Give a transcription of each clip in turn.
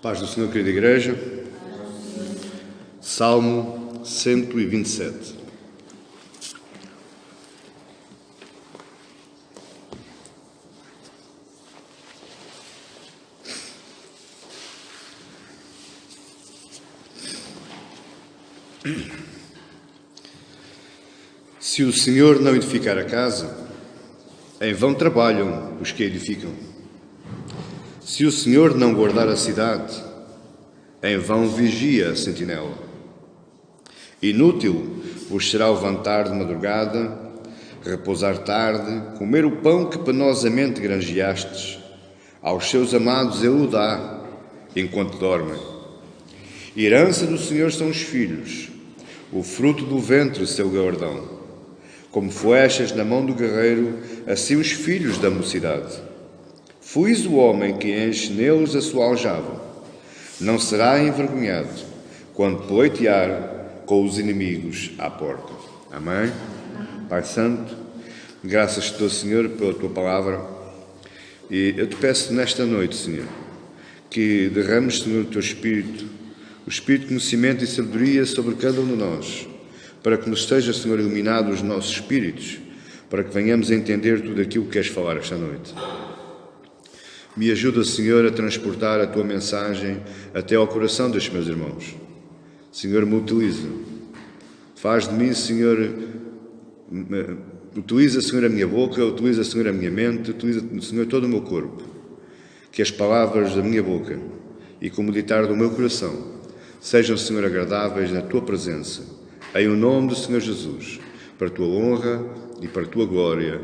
Paz do Senhor, querida Igreja. Salmo 127. Se o Senhor não edificar a casa, em vão trabalham os que a edificam. Se o Senhor não guardar a cidade, em vão vigia a sentinela. Inútil vos será levantar de madrugada, repousar tarde, comer o pão que penosamente granjeastes. Aos seus amados ele o dá, enquanto dormem. Herança do Senhor são os filhos, o fruto do ventre seu galardão. Como flechas na mão do guerreiro, assim os filhos da mocidade. Feliz o homem que enche neles a sua aljava. Não será envergonhado quando pleitear com os inimigos à porta. Amém? Pai Santo, graças te dou, Senhor, pela tua palavra. E eu te peço nesta noite, Senhor, que derrames, Senhor, o teu Espírito, o Espírito de conhecimento e sabedoria sobre cada um de nós, para que nos esteja, Senhor, iluminado os nossos espíritos, para que venhamos a entender tudo aquilo que queres falar esta noite. Me ajuda, Senhor, a transportar a tua mensagem até ao coração destes meus irmãos. Senhor, me utiliza. Faz de mim, Senhor, utiliza, Senhor, a minha boca, utiliza, Senhor, a minha mente, utiliza, Senhor, todo o meu corpo. Que as palavras da minha boca e como ditar do meu coração sejam, Senhor, agradáveis na tua presença, em o nome do Senhor Jesus, para a tua honra e para a tua glória.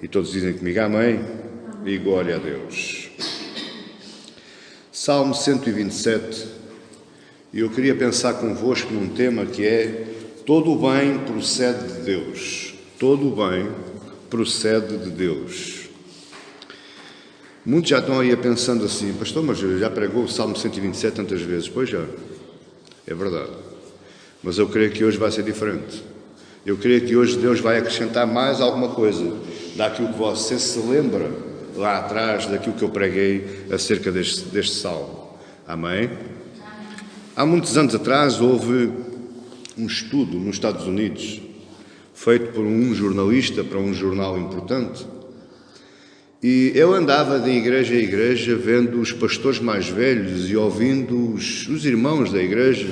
E todos dizem comigo, amém? E glória a Deus. Salmo 127, e eu queria pensar convosco num tema que é: todo o bem procede de Deus. Todo o bem procede de Deus. Muitos já estão aí pensando assim, pastor, mas já pregou o Salmo 127 tantas vezes. Pois já, é verdade. Mas eu creio que hoje vai ser diferente. Eu creio que hoje Deus vai acrescentar mais alguma coisa daquilo que você se lembra lá atrás, daquilo que eu preguei acerca deste salmo. Amém? Há muitos anos atrás houve um estudo nos Estados Unidos, feito por um jornalista para um jornal importante, e eu andava de igreja a igreja vendo os pastores mais velhos e ouvindo os irmãos da igreja,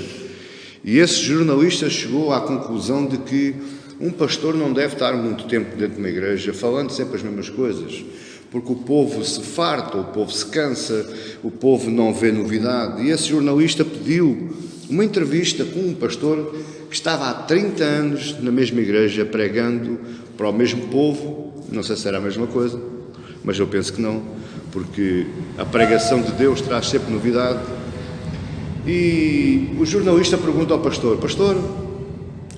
e esse jornalista chegou à conclusão de que um pastor não deve estar muito tempo dentro de uma igreja falando sempre as mesmas coisas, porque o povo se farta, o povo se cansa, o povo não vê novidade. E esse jornalista pediu uma entrevista com um pastor que estava há 30 anos na mesma igreja, pregando para o mesmo povo. Não sei se era a mesma coisa, mas eu penso que não, porque a pregação de Deus traz sempre novidade. E o jornalista pergunta ao pastor, pastor,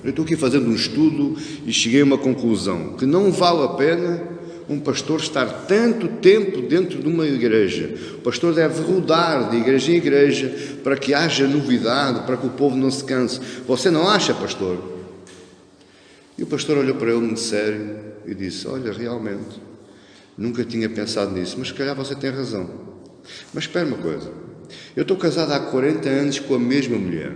eu estou aqui fazendo um estudo e cheguei a uma conclusão, que não vale a pena um pastor estar tanto tempo dentro de uma igreja. O pastor deve rodar de igreja em igreja para que haja novidade, para que o povo não se canse. Você não acha, pastor? E o pastor olhou para ele muito sério e disse, olha, realmente, nunca tinha pensado nisso, mas se calhar você tem razão. Mas espera uma coisa, eu estou casado há 40 anos com a mesma mulher.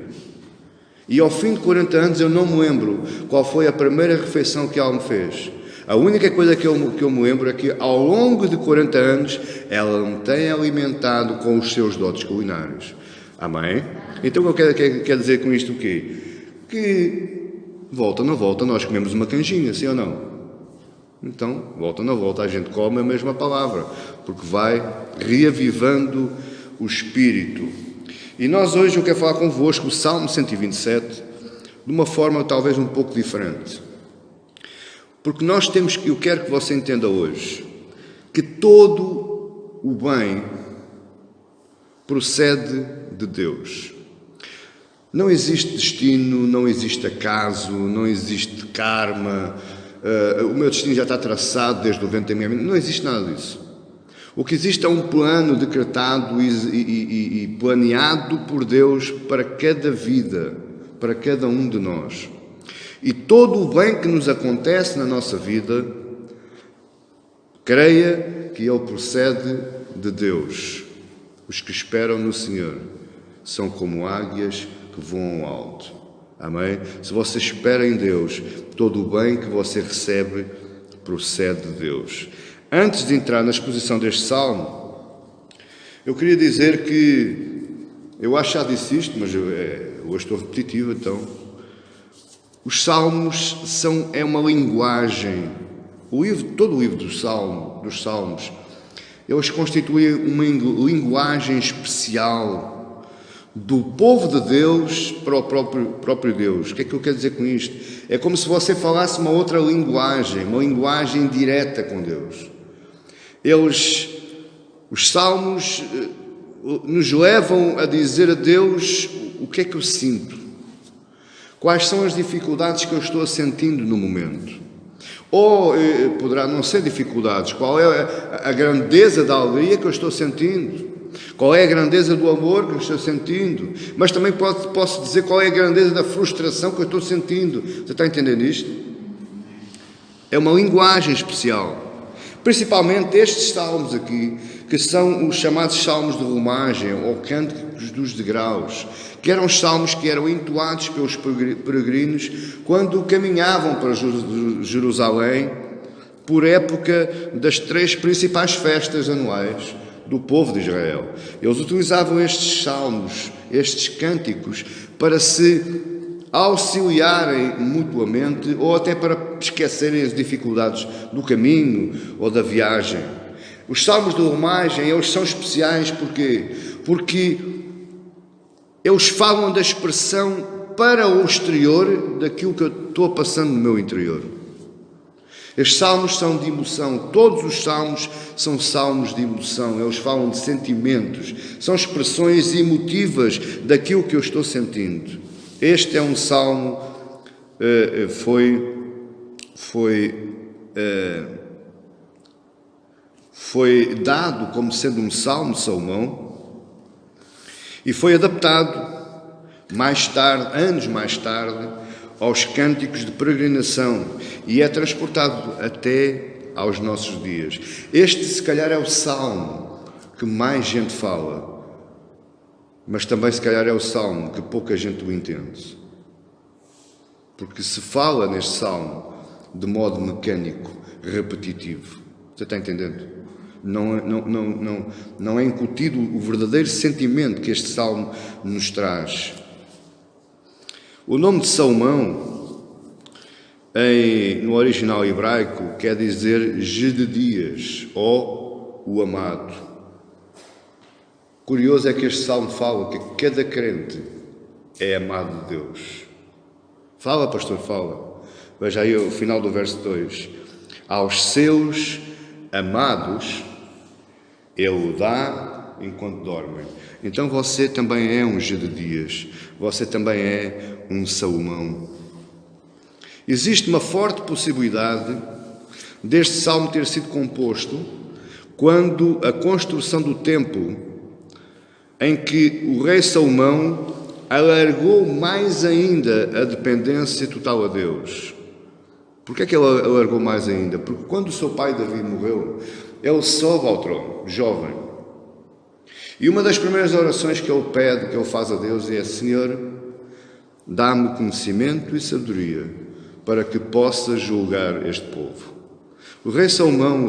E ao fim de 40 anos eu não me lembro qual foi a primeira refeição que ela me fez. A única coisa que eu me lembro é que ao longo de 40 anos ela me tem alimentado com os seus dotes culinários. Amém? Então o que eu quero dizer com isto o quê? Que volta ou não volta, nós comemos uma canjinha, sim ou não? Então, volta ou não volta, a gente come a mesma palavra, porque vai reavivando o espírito. E nós hoje eu quero falar convosco o Salmo 127 de uma forma talvez um pouco diferente. Porque nós temos que, eu quero que você entenda hoje, que todo o bem procede de Deus. Não existe destino, não existe acaso, não existe karma, o meu destino já está traçado desde o ventre da minha mãe, não existe nada disso. O que existe é um plano decretado e planeado por Deus para cada vida, para cada um de nós. E todo o bem que nos acontece na nossa vida, creia que ele procede de Deus. Os que esperam no Senhor são como águias que voam alto. Amém? Se você espera em Deus, todo o bem que você recebe procede de Deus. Antes de entrar na exposição deste salmo, eu queria dizer que, eu acho que já disse isto, mas hoje estou repetitivo, então. Os salmos é uma linguagem, todo o livro dos salmos, eles constituem uma linguagem especial do povo de Deus para o próprio Deus. O que é que eu quero dizer com isto? É como se você falasse uma outra linguagem, uma linguagem direta com Deus. Os salmos nos levam a dizer a Deus o que é que eu sinto, quais são as dificuldades que eu estou sentindo no momento. Ou poderá não ser dificuldades, qual é a grandeza da alegria que eu estou sentindo, qual é a grandeza do amor que eu estou sentindo, mas também posso dizer qual é a grandeza da frustração que eu estou sentindo. Você está entendendo isto? É uma linguagem especial. Principalmente estes salmos aqui, que são os chamados salmos de romagem, ou cânticos dos degraus, que eram os salmos que eram entoados pelos peregrinos quando caminhavam para Jerusalém por época das 3 principais festas anuais do povo de Israel. Eles utilizavam estes salmos, estes cânticos, para se auxiliarem mutuamente ou até para esquecerem as dificuldades do caminho ou da viagem. Os salmos de romagem, eles são especiais porque eles falam da expressão para o exterior daquilo que eu estou passando no meu interior. Estes salmos são de emoção, todos os salmos são salmos de emoção, eles falam de sentimentos, são expressões emotivas daquilo que eu estou sentindo. Este é um salmo, foi dado como sendo um salmo de Salomão e foi adaptado anos mais tarde, aos cânticos de peregrinação e é transportado até aos nossos dias. Este, se calhar, é o salmo que mais gente fala, mas também, se calhar, é o salmo que pouca gente o entende. Porque se fala neste salmo de modo mecânico, repetitivo. Você está entendendo? Não é incutido o verdadeiro sentimento que este salmo nos traz. O nome de Salomão, no original hebraico, quer dizer Jededias, ou o amado. Curioso é que este salmo fala que cada crente é amado de Deus. Fala, pastor, fala. Veja aí o final do verso 2. Aos seus amados, ele o dá enquanto dormem. Então você também é um Jededias. Você também é um Salomão. Existe uma forte possibilidade deste salmo ter sido composto quando a construção do templo, em que o rei Salomão alargou mais ainda a dependência total a Deus. Porquê é que ele alargou mais ainda? Porque quando o seu pai Davi morreu, ele sobe ao trono, jovem. E uma das primeiras orações que ele pede, que ele faz a Deus é: Senhor, dá-me conhecimento e sabedoria para que possa julgar este povo. O rei Salomão,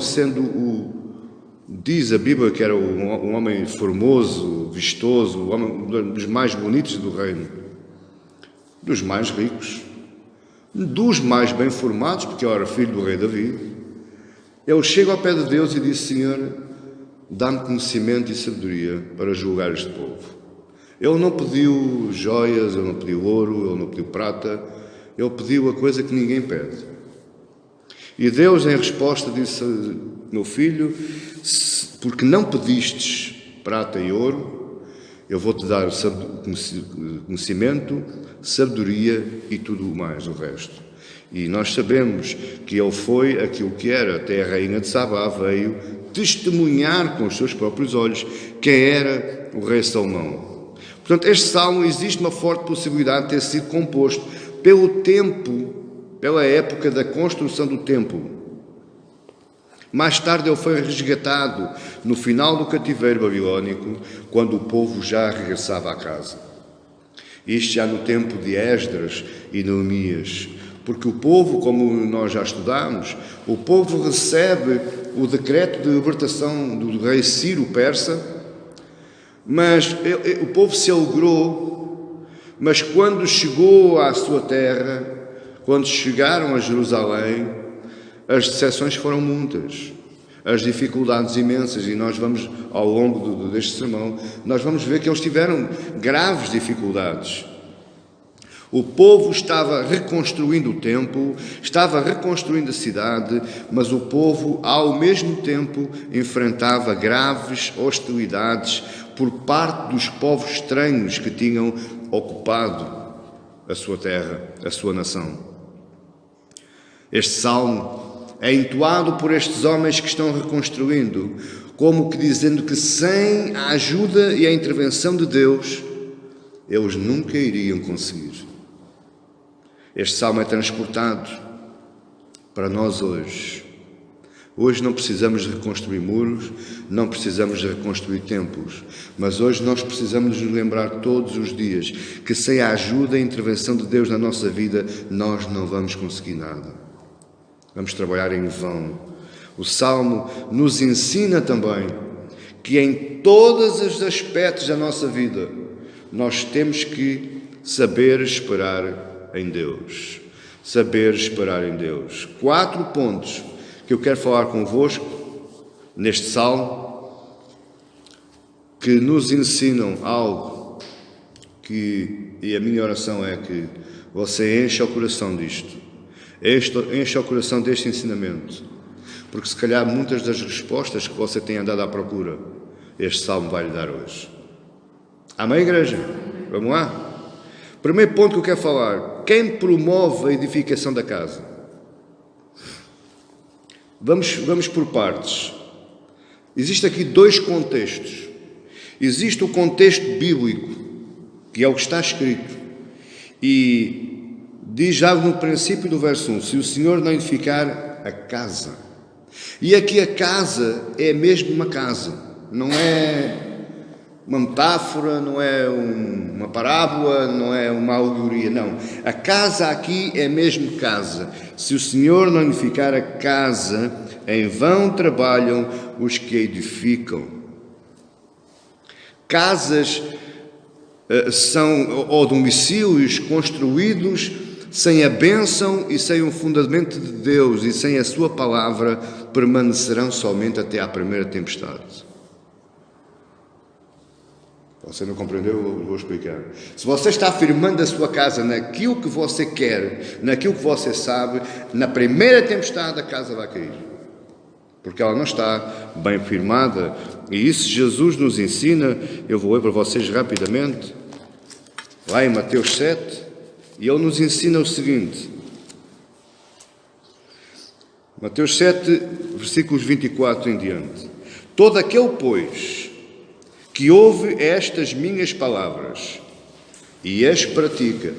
diz a Bíblia que era um homem formoso, vistoso, um dos mais bonitos do reino, dos mais ricos, dos mais bem formados, porque ele era filho do rei Davi. Ele chega ao pé de Deus e diz: Senhor, dá-me conhecimento e sabedoria para julgar este povo. Ele não pediu joias, ele não pediu ouro, ele não pediu prata, ele pediu a coisa que ninguém pede. E Deus, em resposta, disse: meu filho, porque não pedistes prata e ouro, eu vou-te dar conhecimento, sabedoria e tudo mais, o resto. E nós sabemos que ele foi aquilo que era, até a rainha de Sabá veio testemunhar com os seus próprios olhos quem era o rei Salomão. Portanto, este salmo, existe uma forte possibilidade de ter sido composto pelo tempo, pela época da construção do templo. Mais tarde ele foi resgatado no final do cativeiro babilônico, quando o povo já regressava à casa. Isto já no tempo de Esdras e Neemias, porque o povo, como nós já estudamos, o povo recebe o decreto de libertação do rei Ciro Persa, mas o povo se alegrou, mas quando chegou à sua terra, quando chegaram a Jerusalém, as decepções foram muitas, as dificuldades imensas, e nós vamos, ao longo deste sermão, nós vamos ver que eles tiveram graves dificuldades. O povo estava reconstruindo o templo, estava reconstruindo a cidade, mas o povo, ao mesmo tempo, enfrentava graves hostilidades por parte dos povos estranhos que tinham ocupado a sua terra, a sua nação. Este salmo é entoado por estes homens que estão reconstruindo, como que dizendo que sem a ajuda e a intervenção de Deus, eles nunca iriam conseguir. Este salmo é transportado para nós hoje. Hoje não precisamos de reconstruir muros, não precisamos de reconstruir templos, mas hoje nós precisamos nos lembrar todos os dias que sem a ajuda e a intervenção de Deus na nossa vida, nós não vamos conseguir nada. Vamos trabalhar em vão. O salmo nos ensina também que em todos os aspectos da nossa vida, nós temos que saber esperar em Deus. Saber esperar em Deus. 4 pontos que eu quero falar convosco neste salmo, que nos ensinam algo e a minha oração é que você encha o coração disto, encha o coração deste ensinamento, porque se calhar muitas das respostas que você tem andado à procura, este salmo vai lhe dar hoje. Amém, igreja? Vamos lá? Primeiro ponto que eu quero falar: quem promove a edificação da casa? Vamos por partes. Existem aqui 2 contextos. Existe o contexto bíblico, que é o que está escrito, e diz já no princípio do verso 1, se o Senhor não edificar a casa. E aqui a casa é mesmo uma casa, não é uma metáfora, não é uma parábola, não é uma alegoria, não. A casa aqui é mesmo casa. Se o Senhor não edificar a casa, em vão trabalham os que a edificam. Casas são domicílios construídos sem a bênção e sem o fundamento de Deus e sem a sua palavra, permanecerão somente até à primeira tempestade. Você não compreendeu? Eu vou explicar. Se você está firmando a sua casa naquilo que você quer, naquilo que você sabe, na primeira tempestade a casa vai cair. Porque ela não está bem firmada. E isso Jesus nos ensina. Eu vou ler para vocês rapidamente. Lá em Mateus 7. E ele nos ensina o seguinte. Mateus 7, versículos 24 em diante. Todo aquele, pois, que ouve estas minhas palavras e as pratica,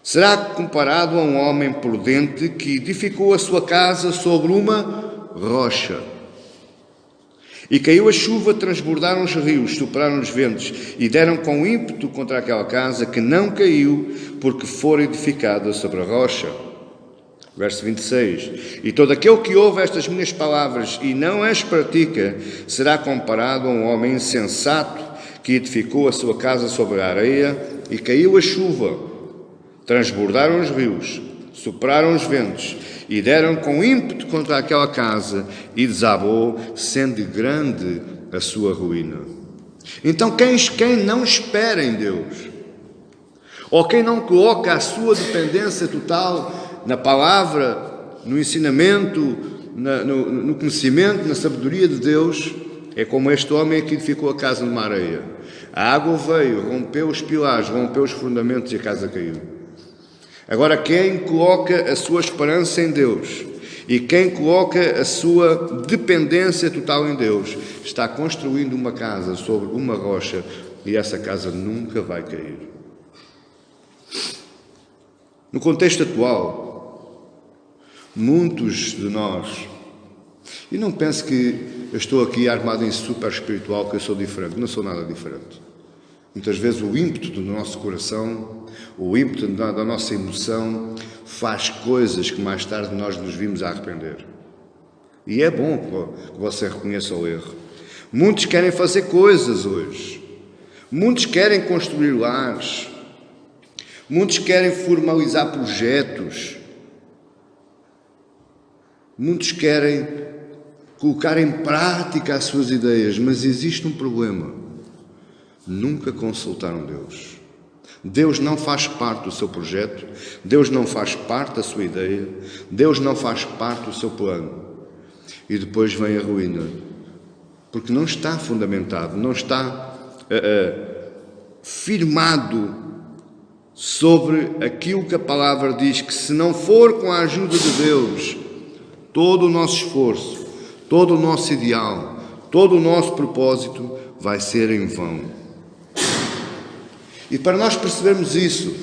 será comparado a um homem prudente que edificou a sua casa sobre uma rocha. E caiu a chuva, transbordaram os rios, sopraram os ventos e deram com ímpeto contra aquela casa, que não caiu, porque fora edificada sobre a rocha. Verso 26. E todo aquele que ouve estas minhas palavras e não as pratica, será comparado a um homem insensato que edificou a sua casa sobre a areia, e caiu a chuva, transbordaram os rios, sopraram os ventos e deram com ímpeto contra aquela casa, e desabou, sendo grande a sua ruína. Então quem não espera em Deus, ou quem não coloca a sua dependência total na palavra, no ensinamento, no conhecimento, na sabedoria de Deus, é como este homem que edificou a casa numa areia. A água veio, rompeu os pilares, rompeu os fundamentos e a casa caiu. Agora, quem coloca a sua esperança em Deus e quem coloca a sua dependência total em Deus, está construindo uma casa sobre uma rocha, e essa casa nunca vai cair. No contexto atual, muitos de nós E não pense que eu estou aqui armado em super espiritual, que eu sou diferente. Não sou nada diferente. Muitas vezes o ímpeto do nosso coração, o ímpeto da nossa emoção, faz coisas que mais tarde nós nos vimos a arrepender. E é bom que você reconheça o erro. Muitos querem fazer coisas hoje. Muitos querem construir lares. Muitos querem formalizar projetos. Muitos querem colocar em prática as suas ideias, mas existe um problema. Nunca consultaram Deus. Deus não faz parte do seu projeto, Deus não faz parte da sua ideia, Deus não faz parte do seu plano. E depois vem a ruína, porque não está fundamentado, não está firmado sobre aquilo que a palavra diz, que se não for com a ajuda de Deus, todo o nosso esforço, todo o nosso ideal, todo o nosso propósito vai ser em vão. E para nós percebermos isso,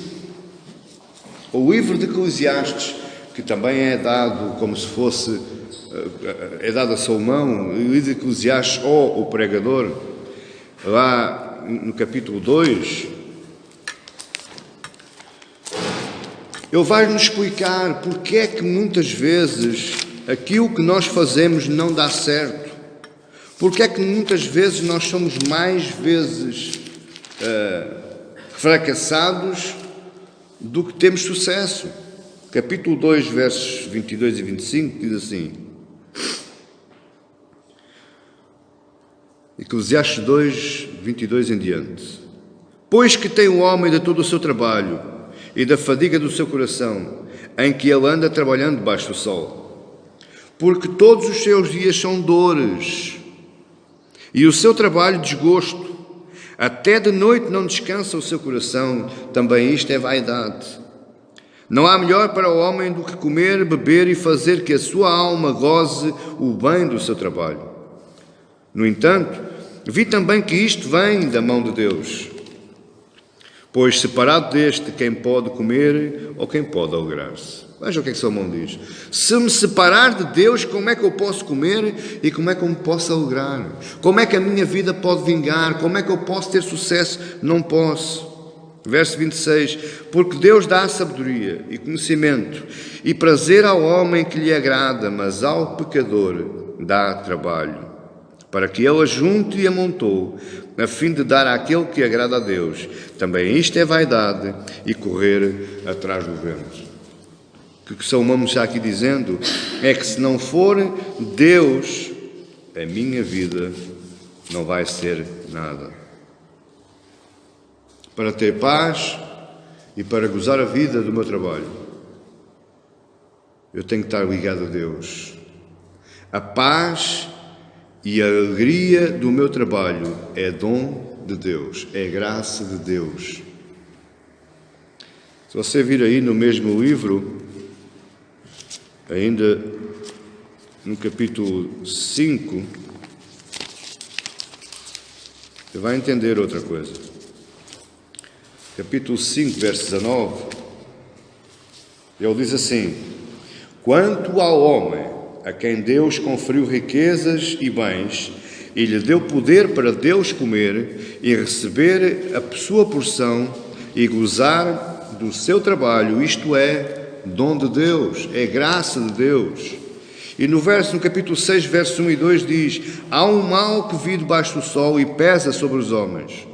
o livro de Eclesiastes, que também é dado como se fosse, é dado a Salomão, o livro de Eclesiastes ou o pregador, lá no capítulo 2, ele vai nos explicar porque é que muitas vezes aquilo que nós fazemos não dá certo, porque é que muitas vezes nós somos mais vezes fracassados do que temos sucesso. Capítulo 2, versos 22 e 25, diz assim: Eclesiastes 2, 22 em diante: Pois que tem o homem de todo o seu trabalho e da fadiga do seu coração, em que ele anda trabalhando debaixo do sol, porque todos os seus dias são dores, e o seu trabalho desgosto, até de noite não descansa o seu coração, também isto é vaidade. Não há melhor para o homem do que comer, beber e fazer que a sua alma goze o bem do seu trabalho. No entanto, vi também que isto vem da mão de Deus. Pois separado deste, quem pode comer ou quem pode alegrar-se? Veja o que é que Salomão diz. Se me separar de Deus, como é que eu posso comer e como é que eu me posso alegrar? Como é que a minha vida pode vingar? Como é que eu posso ter sucesso? Não posso. Verso 26, porque Deus dá sabedoria e conhecimento e prazer ao homem que lhe agrada, mas ao pecador dá trabalho, para que ele ajunte e amontoe, a fim de dar àquele que agrada a Deus. Também isto é vaidade e correr atrás do vento. O que Salomão está aqui dizendo é que se não for Deus, a minha vida não vai ser nada. Para ter paz e para gozar a vida do meu trabalho, eu tenho que estar ligado a Deus. A paz e a alegria do meu trabalho é dom de Deus, é graça de Deus. Se você vir aí no mesmo livro, ainda no capítulo 5, você vai entender outra coisa. Capítulo 5, verso 19, ele diz assim: Quanto ao homem a quem Deus conferiu riquezas e bens e lhe deu poder para Deus comer e receber a sua porção e gozar do seu trabalho, isto é dom de Deus, é graça de Deus. E no capítulo 6, versos 1 e 2 diz: Há um mal que vive debaixo do sol e pesa sobre os homens.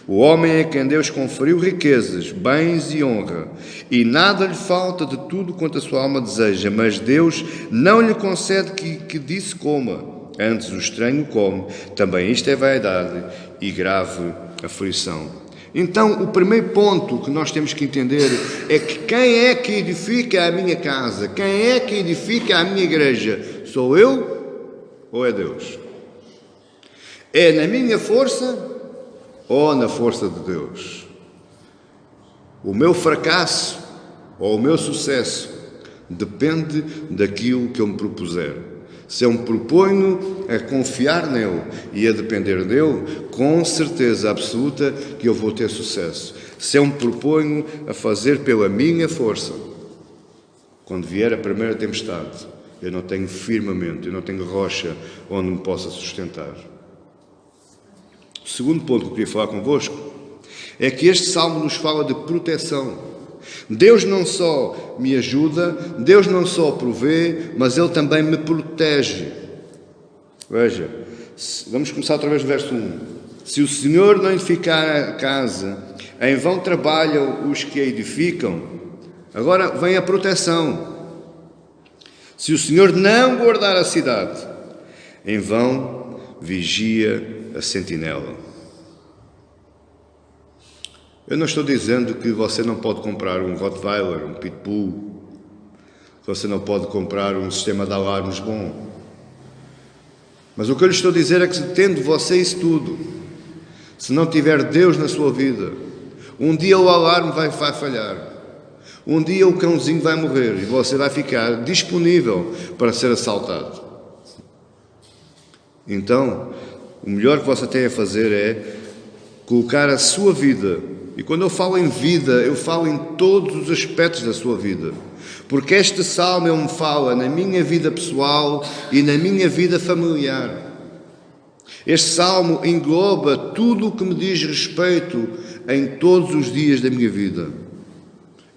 O homem é quem Deus conferiu riquezas, bens e honra, e nada lhe falta de tudo quanto a sua alma deseja, mas Deus não lhe concede que disso coma, antes o estranho come. Também isto é vaidade e grave aflição. Então, o primeiro ponto que nós temos que entender é que quem é que edifica a minha casa? Quem é que edifica a minha igreja? Sou eu ou é Deus? É na minha força ou na força de Deus? O meu fracasso ou o meu sucesso depende daquilo que eu me propuser. Se eu me proponho a confiar nele e a depender dele, com certeza absoluta que eu vou ter sucesso. Se eu me proponho a fazer pela minha força, quando vier a primeira tempestade, eu não tenho firmamento, eu não tenho rocha onde me possa sustentar. O segundo ponto que eu queria falar convosco é que este salmo nos fala de proteção. Deus não só me ajuda, Deus não só provê, mas Ele também me protege. Veja, vamos começar outra vez no verso 1. Se o Senhor não edificar a casa, em vão trabalham os que a edificam. Agora vem a proteção. Se o Senhor não guardar a cidade, em vão vigia a sentinela. Eu não estou dizendo que você não pode comprar um Rottweiler, um Pitbull, que você não pode comprar um sistema de alarmes bom. Mas o que eu lhe estou a dizer é que, tendo você isso tudo, se não tiver Deus na sua vida, um dia o alarme vai falhar. Um dia o cãozinho vai morrer e você vai ficar disponível para ser assaltado. Então, o melhor que você tem a fazer é colocar a sua vida, e quando eu falo em vida, eu falo em todos os aspectos da sua vida, porque este salmo ele me fala na minha vida pessoal e na minha vida familiar. Este salmo engloba tudo o que me diz respeito em todos os dias da minha vida.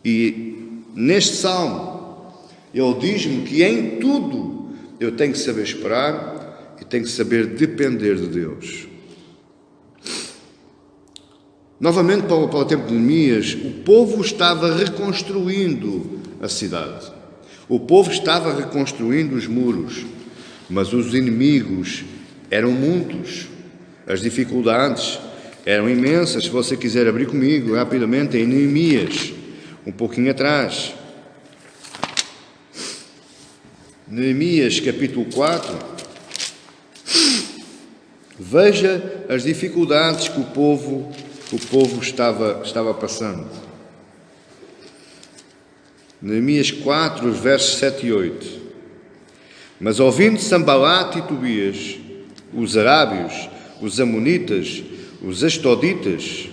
E neste salmo, ele diz-me que em tudo eu tenho que saber esperar e tenho que saber depender de Deus. Novamente, para o tempo de Neemias, o povo estava reconstruindo a cidade. O povo estava reconstruindo os muros, mas os inimigos eram muitos. As dificuldades eram imensas. Se você quiser abrir comigo rapidamente em Neemias, um pouquinho atrás. Neemias capítulo 4. Veja as dificuldades que o povo estava passando. Neemias 4, os versos 7 e 8. Mas ouvindo Sambalate e Tobias, os arábios, os amonitas, os asdoditas,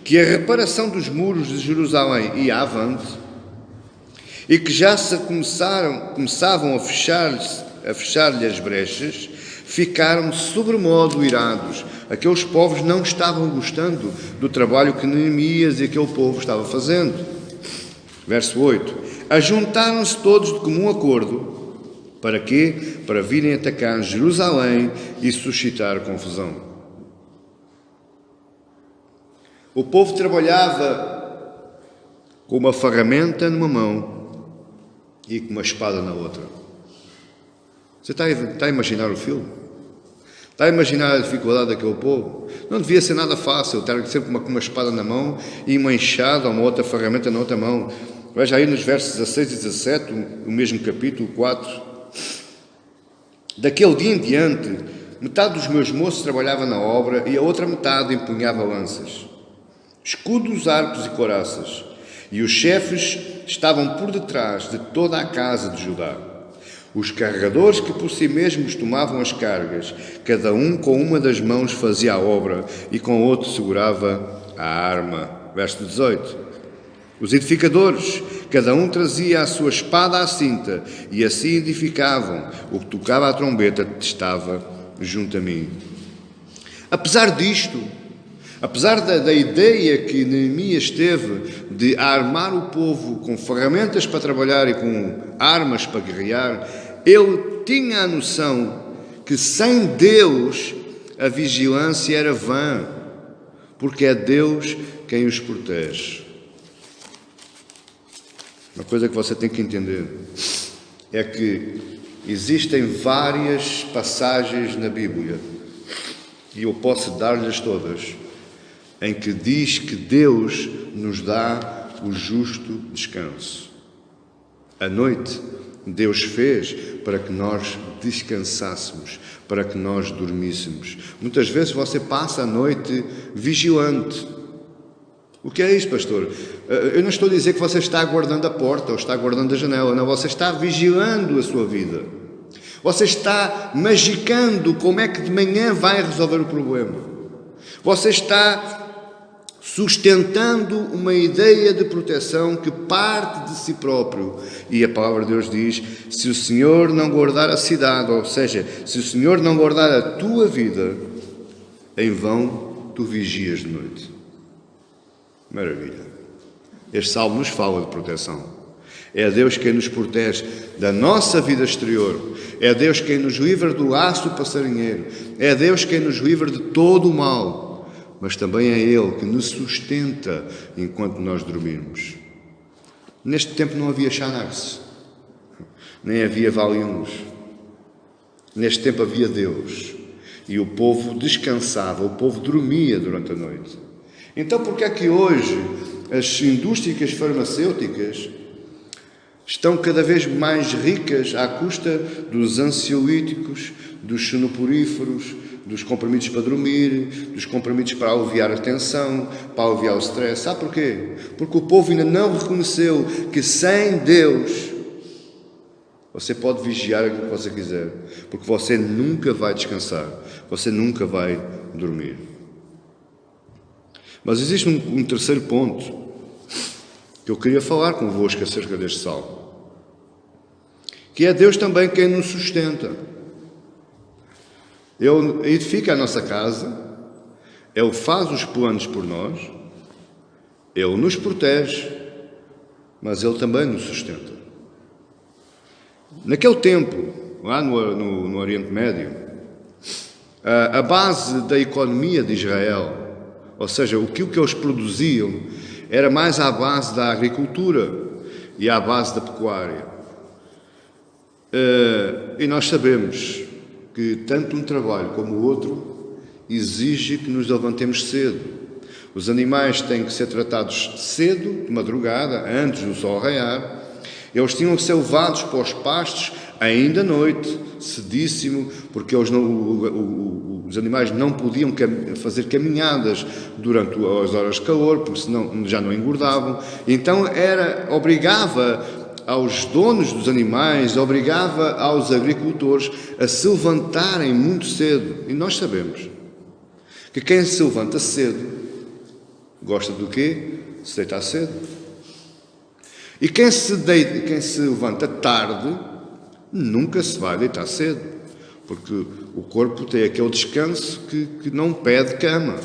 que a reparação dos muros de Jerusalém ia avante, e que já se começavam a fechar-lhe as brechas, ficaram sobremodo irados. Aqueles povos não estavam gostando do trabalho que Neemias e aquele povo estava fazendo. Verso 8. Ajuntaram-se todos de comum acordo. Para quê? Para virem atacar Jerusalém e suscitar confusão. O povo trabalhava com uma ferramenta numa mão e com uma espada na outra. Você está a imaginar o filme? Está a imaginar a dificuldade daquele povo? Não devia ser nada fácil, estar sempre com uma espada na mão e uma enxada ou uma outra ferramenta na outra mão. Veja aí nos versos 16 e 17, o mesmo capítulo 4. Daquele dia em diante, metade dos meus moços trabalhava na obra e a outra metade empunhava lanças, escudos, arcos e couraças. E os chefes estavam por detrás de toda a casa de Judá. Os carregadores que por si mesmos tomavam as cargas, cada um com uma das mãos fazia a obra e com o outro segurava a arma. Verso 18. Os edificadores, cada um trazia a sua espada à cinta e assim edificavam. O que tocava a trombeta estava junto a mim. Apesar disto, apesar da ideia que Neemias teve de armar o povo com ferramentas para trabalhar e com armas para guerrear, ele tinha a noção que sem Deus a vigilância era vã, porque é Deus quem os protege. Uma coisa que você tem que entender é que existem várias passagens na Bíblia, e eu posso dar-lhes todas, em que diz que Deus nos dá o justo descanso. A noite, Deus fez para que nós descansássemos, para que nós dormíssemos. Muitas vezes você passa a noite vigilante. O que é isso, pastor? Eu não estou a dizer que você está guardando a porta ou está guardando a janela. Não, você está vigilando a sua vida. Você está magicando como é que de manhã vai resolver o problema. Você está sustentando uma ideia de proteção que parte de si próprio. E a palavra de Deus diz: se o Senhor não guardar a cidade, ou seja, se o Senhor não guardar a tua vida, em vão tu vigias de noite. Maravilha. Este salmo nos fala de proteção. É Deus quem nos protege da nossa vida exterior. É Deus quem nos livra do laço passarinheiro. É Deus quem nos livra de todo o mal. Mas também é Ele que nos sustenta enquanto nós dormimos. Neste tempo não havia Xanax, nem havia Valiums. Neste tempo havia Deus. E o povo descansava, o povo dormia durante a noite. Então, por que é que hoje as indústrias farmacêuticas estão cada vez mais ricas à custa dos ansiolíticos, dos sonoporíferos, dos comprimidos para dormir, dos comprimidos para aliviar a tensão, para aliviar o stress? Sabe porquê? Porque o povo ainda não reconheceu que sem Deus você pode vigiar aquilo que você quiser, porque você nunca vai descansar, você nunca vai dormir. Mas existe um terceiro ponto que eu queria falar convosco acerca deste salmo, que é Deus também quem nos sustenta. Ele edifica a nossa casa, Ele faz os planos por nós, Ele nos protege, mas Ele também nos sustenta. Naquele tempo, lá no Oriente Médio, a base da economia de Israel, ou seja, o que eles produziam, era mais à base da agricultura e à base da pecuária. E nós sabemos que tanto um trabalho como o outro exige que nos levantemos cedo. Os animais têm que ser tratados cedo, de madrugada, antes do sol raiar. Eles tinham que ser levados para os pastos ainda à noite, cedíssimo, porque os animais não podiam fazer caminhadas durante as horas de calor, porque senão já não engordavam. Então obrigava aos donos dos animais, obrigava aos agricultores a se levantarem muito cedo. E nós sabemos que quem se levanta cedo gosta do quê? Se deitar cedo. E quem se levanta tarde nunca se vai deitar cedo, porque o corpo tem aquele descanso que não pede cama.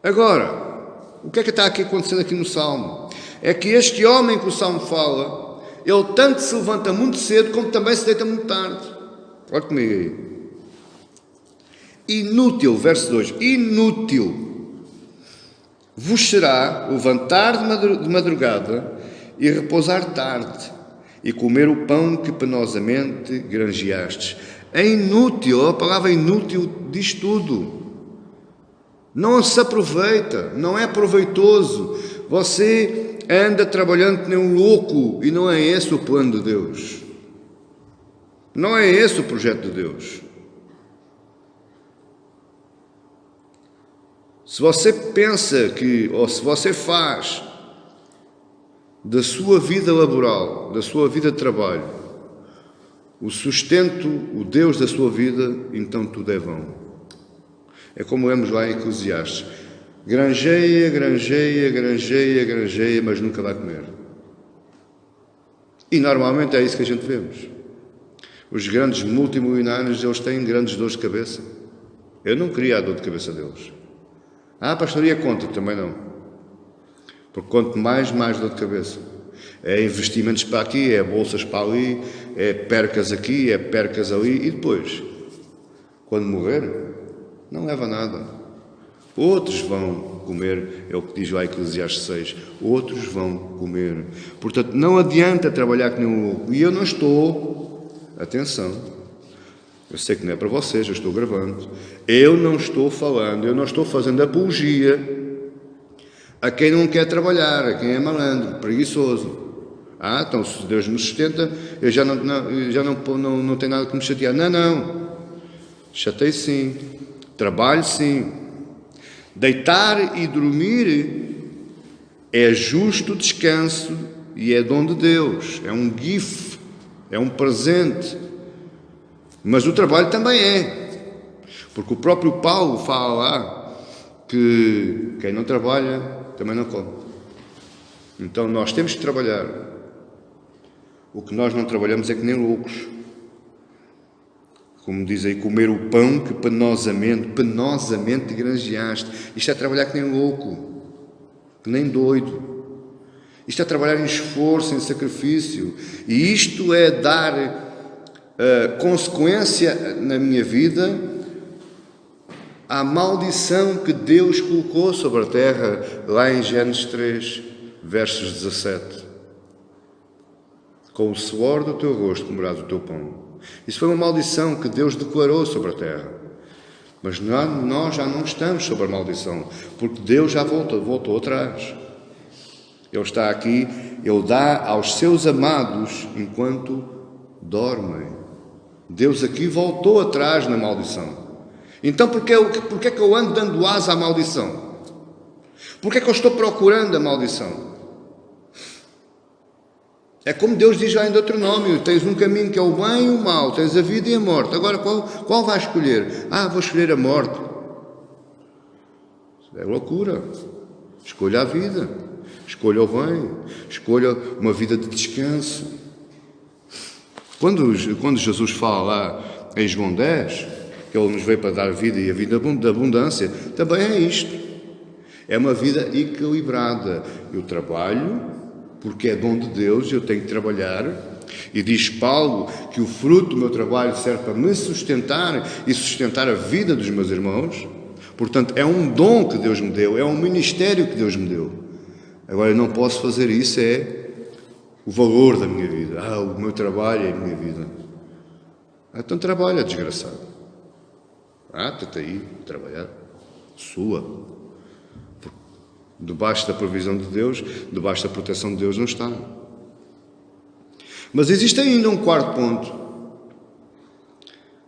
Agora, o que é que está aqui acontecendo aqui no Salmo? É que este homem que o Salmo fala, ele tanto se levanta muito cedo como também se deita muito tarde. Olha comigo aí. Inútil, verso 2, inútil vos será levantar de madrugada e repousar tarde, e comer o pão que penosamente granjeastes. É inútil, a palavra inútil diz tudo. Não se aproveita, não é proveitoso. Você anda trabalhando que nem um louco e não é esse o plano de Deus. Não é esse o projeto de Deus. Se você pensa ou se você faz da sua vida laboral, da sua vida de trabalho, o sustento, o Deus da sua vida, então tudo é vão. É como lemos lá em Eclesiastes: granjeia, granjeia, granjeia, granjeia, mas nunca vai comer. E normalmente é isso que a gente vemos. Os grandes multimilionários, eles têm grandes dores de cabeça. Eu não queria a dor de cabeça deles. A pastoria conta, também não. Porque quanto mais dor de cabeça. É investimentos para aqui, é bolsas para ali, é percas aqui, é percas ali. E depois, quando morrer, não leva nada. Outros vão comer, é o que diz lá Eclesiastes 6. Outros vão comer. Portanto, não adianta trabalhar que nem um louco. E eu não estou, atenção, eu sei que não é para vocês, eu estou gravando. Eu não estou falando, eu não estou fazendo apologia a quem não quer trabalhar, a quem é malandro, preguiçoso. Então se Deus me sustenta, eu já não tenho nada que me chatear. Não. Chatei sim. Trabalho sim. Deitar e dormir é justo descanso e é dom de Deus. É um gift, é um presente. Mas o trabalho também é. Porque o próprio Paulo fala lá que quem não trabalha também não come. Então nós temos que trabalhar. O que nós não trabalhamos é que nem loucos. Como diz aí, comer o pão que penosamente granjeaste. Isto é trabalhar que nem louco, que nem doido. Isto é trabalhar em esforço, em sacrifício. E isto é dar consequência na minha vida à maldição que Deus colocou sobre a terra, lá em Gênesis 3, versos 17. Com o suor do teu rosto comerás o teu pão. Isso foi uma maldição que Deus declarou sobre a terra. Mas nós já não estamos sobre a maldição, porque Deus já voltou atrás. Ele está aqui, Ele dá aos seus amados enquanto dormem. Deus aqui voltou atrás na maldição. Então porquê é que eu ando dando asa à maldição? Porquê é que eu estou procurando a maldição? É como Deus diz lá em Deuteronômio: tens um caminho que é o bem e o mal, tens a vida e a morte. Agora qual vais escolher? Vou escolher a morte. Isso é loucura. Escolha a vida, escolha o bem, escolha uma vida de descanso. Quando Jesus fala lá em João 10, que Ele nos veio para dar vida e a vida de abundância, também é isto. É uma vida equilibrada. Eu trabalho porque é dom de Deus, eu tenho que trabalhar. E diz Paulo que o fruto do meu trabalho serve para me sustentar e sustentar a vida dos meus irmãos. Portanto, é um dom que Deus me deu, é um ministério que Deus me deu. Agora, eu não posso fazer isso, é o valor da minha vida. O meu trabalho é a minha vida. Então trabalha, desgraçado. Tenta aí trabalhar. Sua. Debaixo da provisão de Deus, debaixo da proteção de Deus não está. Mas existe ainda um quarto ponto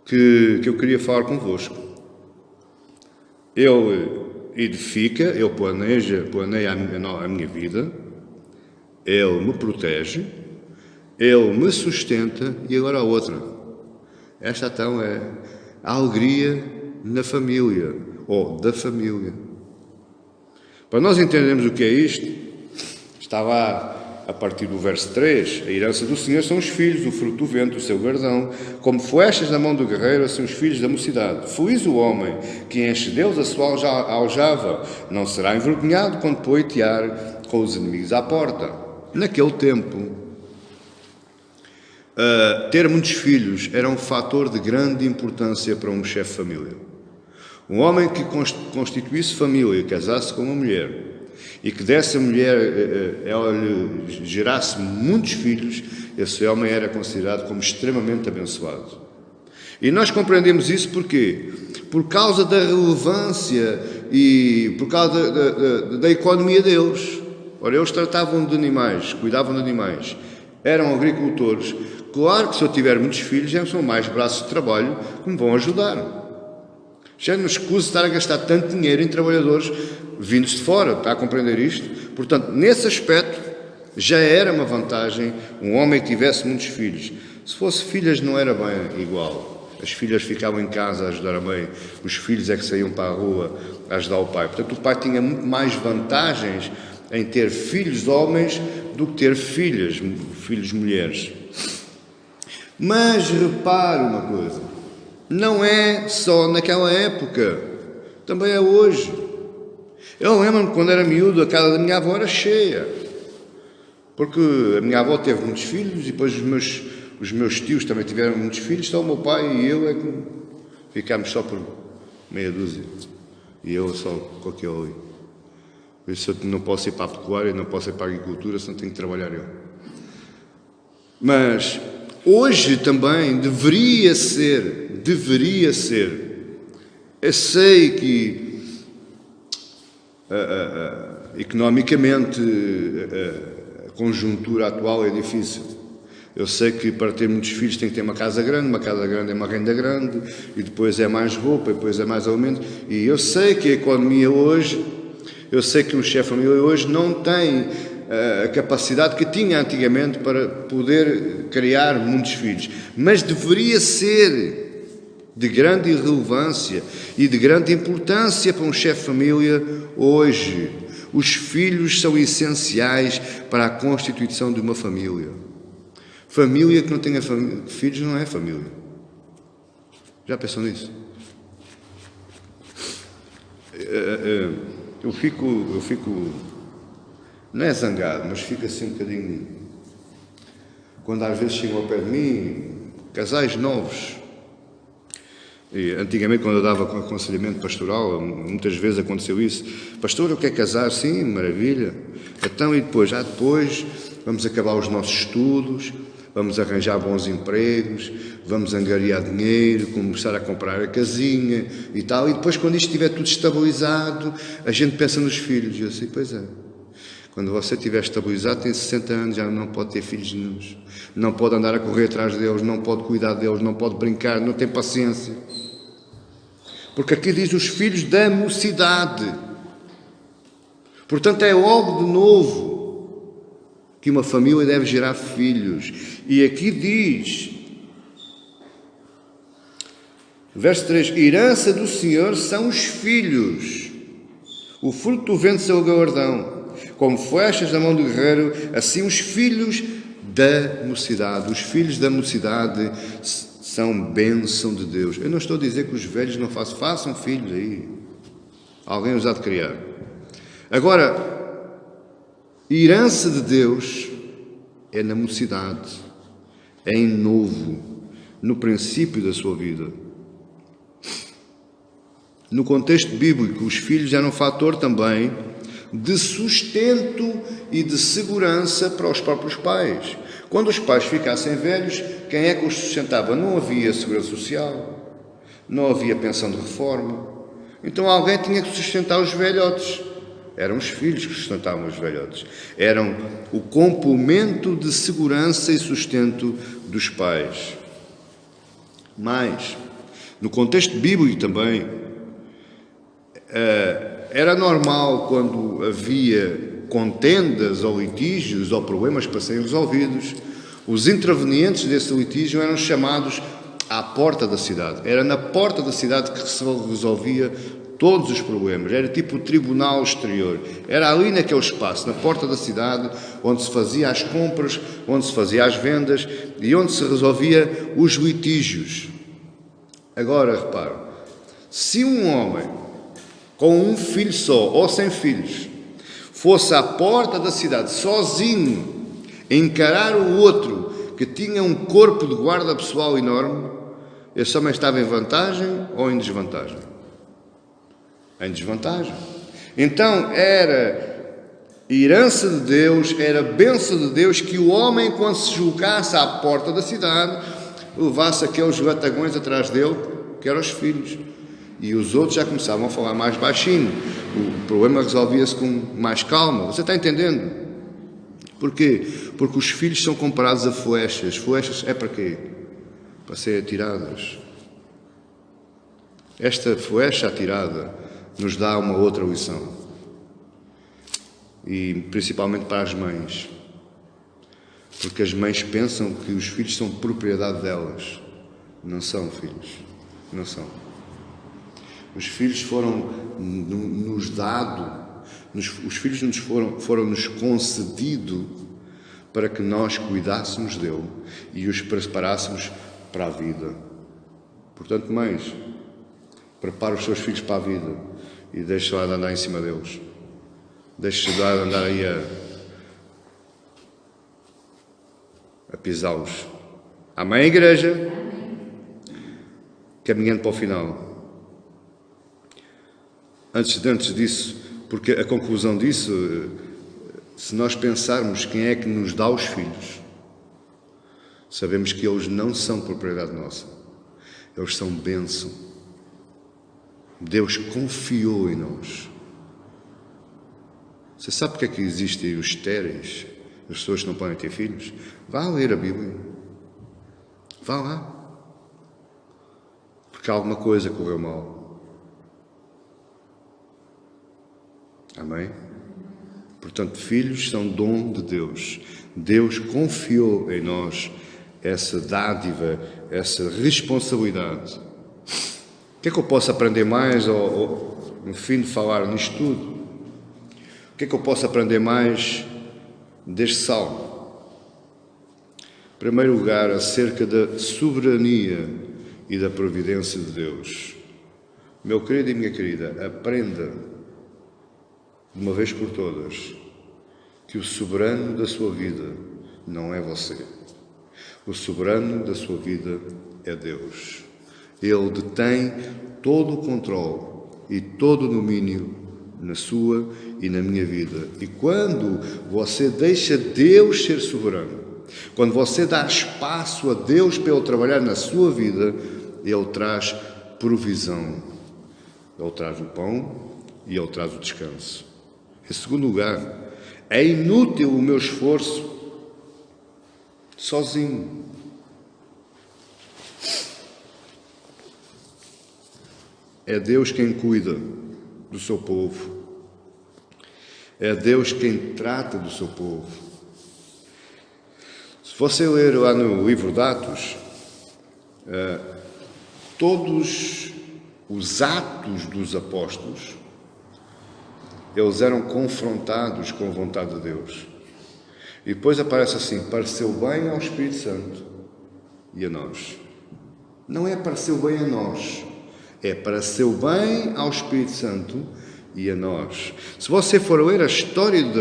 que eu queria falar convosco. Ele edifica, ele planeia a minha vida, ele me protege, ele me sustenta, e agora a outra. Esta então é a alegria na família, ou da família. Para nós entendermos o que é isto, está lá a partir do verso 3, a herança do Senhor são os filhos, o fruto do vento, o seu gardão, como flechas na mão do guerreiro, são os filhos da mocidade. Feliz o homem que enche Deus a sua aljava, não será envergonhado quando poetear com os inimigos à porta. Naquele tempo, ter muitos filhos era um fator de grande importância para um chefe de família. Um homem que constituísse família, casasse com uma mulher, e que dessa mulher ela lhe gerasse muitos filhos, esse homem era considerado como extremamente abençoado. E nós compreendemos isso porquê? Por causa da relevância e por causa da economia deles. Ora, eles tratavam de animais, cuidavam de animais, eram agricultores. Claro que se eu tiver muitos filhos, já são mais braços de trabalho que me vão ajudar. Já não escuso estar a gastar tanto dinheiro em trabalhadores vindos de fora, está a compreender isto? Portanto, nesse aspecto, já era uma vantagem um homem que tivesse muitos filhos. Se fosse filhas não era bem igual. As filhas ficavam em casa a ajudar a mãe, os filhos é que saíam para a rua a ajudar o pai. Portanto, o pai tinha muito mais vantagens em ter filhos homens do que ter filhos mulheres. Mas repare uma coisa. Não é só naquela época, também é hoje. Eu lembro-me quando era miúdo, a casa da minha avó era cheia, porque a minha avó teve muitos filhos e depois os meus tios também tiveram muitos filhos, só o meu pai e eu é que ficámos só por meia dúzia, e eu só com aquele ali. Por isso eu não posso ir para a pecuária, não posso ir para a agricultura, senão tenho que trabalhar eu. Mas hoje também deveria ser. Eu sei que economicamente a conjuntura atual é difícil. Eu sei que para ter muitos filhos tem que ter uma casa grande é uma renda grande, e depois é mais roupa, e depois é mais alimento. E eu sei que a economia hoje, eu sei que um chefe de família hoje não tem a capacidade que tinha antigamente para poder criar muitos filhos. Mas deveria ser. de grande relevância e de grande importância para um chefe de família hoje. Os filhos são essenciais para a constituição de uma família. Família que não tenha filhos não é família. Já pensou nisso? Eu fico, não é zangado, mas fico assim um bocadinho, quando às vezes chegam ao pé de mim, casais novos. E antigamente, quando eu dava aconselhamento pastoral, muitas vezes aconteceu isso. Pastor, eu quero casar, sim, maravilha. Então, e depois? Depois vamos acabar os nossos estudos, vamos arranjar bons empregos, vamos angariar dinheiro, começar a comprar a casinha e tal. E depois, quando isto estiver tudo estabilizado, a gente pensa nos filhos. E eu sei, pois é. Quando você estiver estabilizado, tem 60 anos, já não pode ter filhos nenhuns. Não pode andar a correr atrás deles, não pode cuidar deles, não pode brincar, não tem paciência. Porque aqui diz os filhos da mocidade. Portanto, é logo de novo que uma família deve gerar filhos. E aqui diz, verso 3, herança do Senhor são os filhos. O fruto do ventre é o galardão. Como flechas na mão do guerreiro, assim os filhos da mocidade. Os filhos da mocidade são bênção de Deus. Eu não estou a dizer que os velhos não façam filhos aí. Alguém os há de criar. Agora, herança de Deus é na mocidade, é em novo, no princípio da sua vida. No contexto bíblico, os filhos eram um fator também de sustento e de segurança para os próprios pais. Quando os pais ficassem velhos, quem é que os sustentava? Não havia segurança social, não havia pensão de reforma. Então alguém tinha que sustentar os velhotes. Eram os filhos que sustentavam os velhotes. Eram o complemento de segurança e sustento dos pais. Mas, no contexto bíblico também, era normal quando havia contendas ou litígios ou problemas para serem resolvidos, os intervenientes desse litígio eram chamados à porta da cidade. Era na porta da cidade que se resolvia todos os problemas. Era tipo o tribunal exterior. Era ali naquele espaço, na porta da cidade, onde se fazia as compras, onde se fazia as vendas e onde se resolvia os litígios. Agora, repare, se um homem com um filho só ou sem filhos fosse à porta da cidade sozinho encarar o outro que tinha um corpo de guarda pessoal enorme, esse homem estava em vantagem ou em desvantagem? Em desvantagem. Então era herança de Deus, era bênção de Deus que o homem, quando se deslocasse à porta da cidade, levasse aqueles latagões atrás dele, que eram os filhos. E os outros já começavam a falar mais baixinho. O problema resolvia-se com mais calma. Você está entendendo? Porquê? Porque os filhos são comparados a flechas. Flechas é para quê? Para serem atiradas. Esta flecha atirada nos dá uma outra lição. E principalmente para as mães. Porque as mães pensam que os filhos são propriedade delas. Não são, filhos. Não são. Os filhos foram-nos dados, os filhos foram-nos concedidos para que nós cuidássemos dele e os preparássemos para a vida. Portanto, mães, prepara os seus filhos para a vida e deixe lá de andar em cima deles. Deixe lá de andar aí a pisá-los. Amém, igreja? Caminhando para o final. Antes disso, porque a conclusão disso, se nós pensarmos quem é que nos dá os filhos, sabemos que eles não são propriedade nossa, eles são bênção. Deus confiou em nós. Você sabe porque é que existem os estéreis, as pessoas que não podem ter filhos? Vá ler a Bíblia. Vá lá. Porque alguma coisa correu mal. Amém? Portanto, filhos são dom de Deus. Deus confiou em nós essa dádiva, essa responsabilidade. O que é que eu posso aprender mais, no fim de falar nisto tudo? O que é que eu posso aprender mais deste salmo? Em primeiro lugar, acerca da soberania e da providência de Deus. Meu querido e minha querida, aprenda de uma vez por todas que o soberano da sua vida não é você. O soberano da sua vida é Deus. Ele detém todo o controle e todo o domínio na sua e na minha vida. E quando você deixa Deus ser soberano, quando você dá espaço a Deus para Ele trabalhar na sua vida, Ele traz provisão. Ele traz o pão e Ele traz o descanso. Em segundo lugar, é inútil o meu esforço sozinho. É Deus quem cuida do seu povo. É Deus quem trata do seu povo. Se você ler lá no livro de Atos, todos os atos dos apóstolos, eles eram confrontados com a vontade de Deus. E depois aparece assim: pareceu bem ao Espírito Santo e a nós. Não é pareceu bem a nós, é pareceu bem ao Espírito Santo e a nós. Se você for ler a história de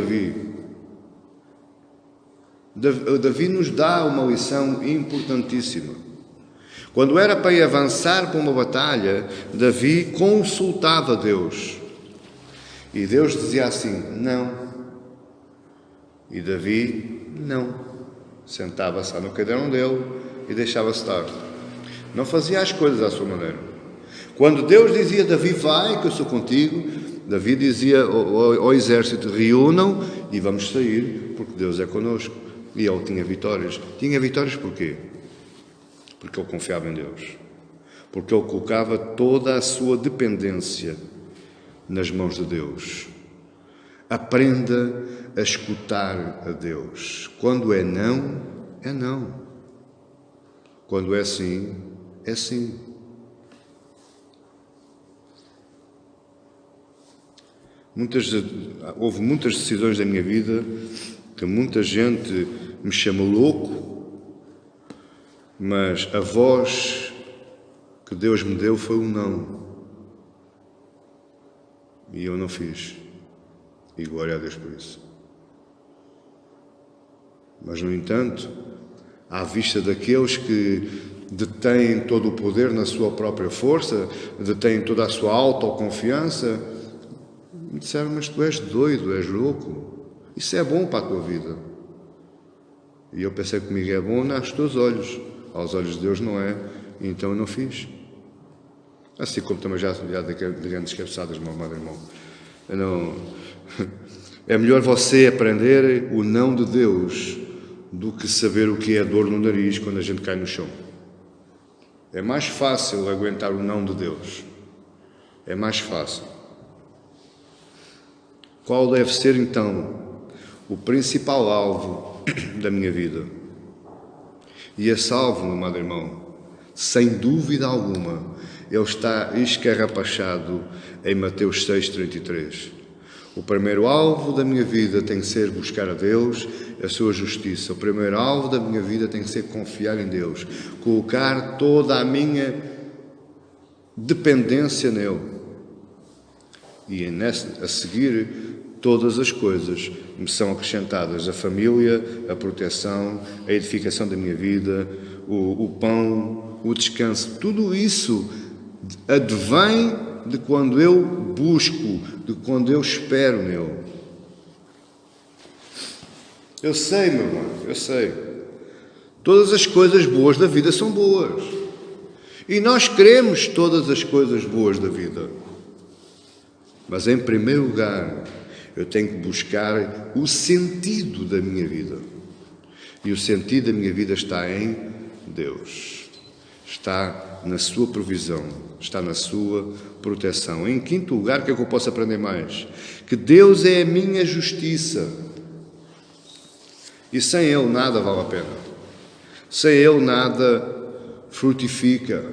Davi nos dá uma lição importantíssima. Quando era para ir avançar para uma batalha, Davi consultava Deus. E Deus dizia assim: não. E Davi, não. Sentava-se lá no cadeirão dele e deixava-se estar. Não fazia as coisas à sua maneira. Quando Deus dizia: Davi, vai, que eu sou contigo, Davi dizia ao exército: reúnam e vamos sair, porque Deus é connosco. E ele tinha vitórias. Tinha vitórias porquê? Porque ele confiava em Deus. Porque ele colocava toda a sua dependência nas mãos de Deus. Aprenda a escutar a Deus. Quando é não, é não. Quando é sim, é sim. Houve muitas decisões da minha vida que muita gente me chama louco, mas a voz que Deus me deu foi um não. E eu não fiz. E glória a Deus por isso. Mas, no entanto, à vista daqueles que detêm todo o poder na sua própria força, detêm toda a sua autoconfiança, me disseram: mas tu és doido, és louco. Isso é bom para a tua vida. E eu pensei que comigo é bom aos teus olhos. Aos olhos de Deus não é. E então eu não fiz. Assim como também já de grandes cabeçadas, meu amado irmão. É melhor você aprender o não de Deus do que saber o que é dor no nariz quando a gente cai no chão. É mais fácil aguentar o não de Deus. É mais fácil. Qual deve ser, então, o principal alvo da minha vida? E esse alvo, meu amado irmão, sem dúvida alguma, ele está escarrapachado em Mateus 6,33. O primeiro alvo da minha vida tem que ser buscar a Deus, a sua justiça. O primeiro alvo da minha vida tem que ser confiar em Deus, colocar toda a minha dependência nele. E a seguir, todas as coisas me são acrescentadas: a família, a proteção, a edificação da minha vida, o pão, o descanso. Tudo isso advém de quando eu busco, de quando eu espero nele. Eu sei, meu irmão, eu sei. Todas as coisas boas da vida são boas. E nós queremos todas as coisas boas da vida. Mas, em primeiro lugar, eu tenho que buscar o sentido da minha vida. E o sentido da minha vida está em Deus. Está na sua provisão. Está na sua proteção. Em quinto lugar, o que é que eu posso aprender mais? Que Deus é a minha justiça. E sem Ele nada vale a pena. Sem Ele nada frutifica.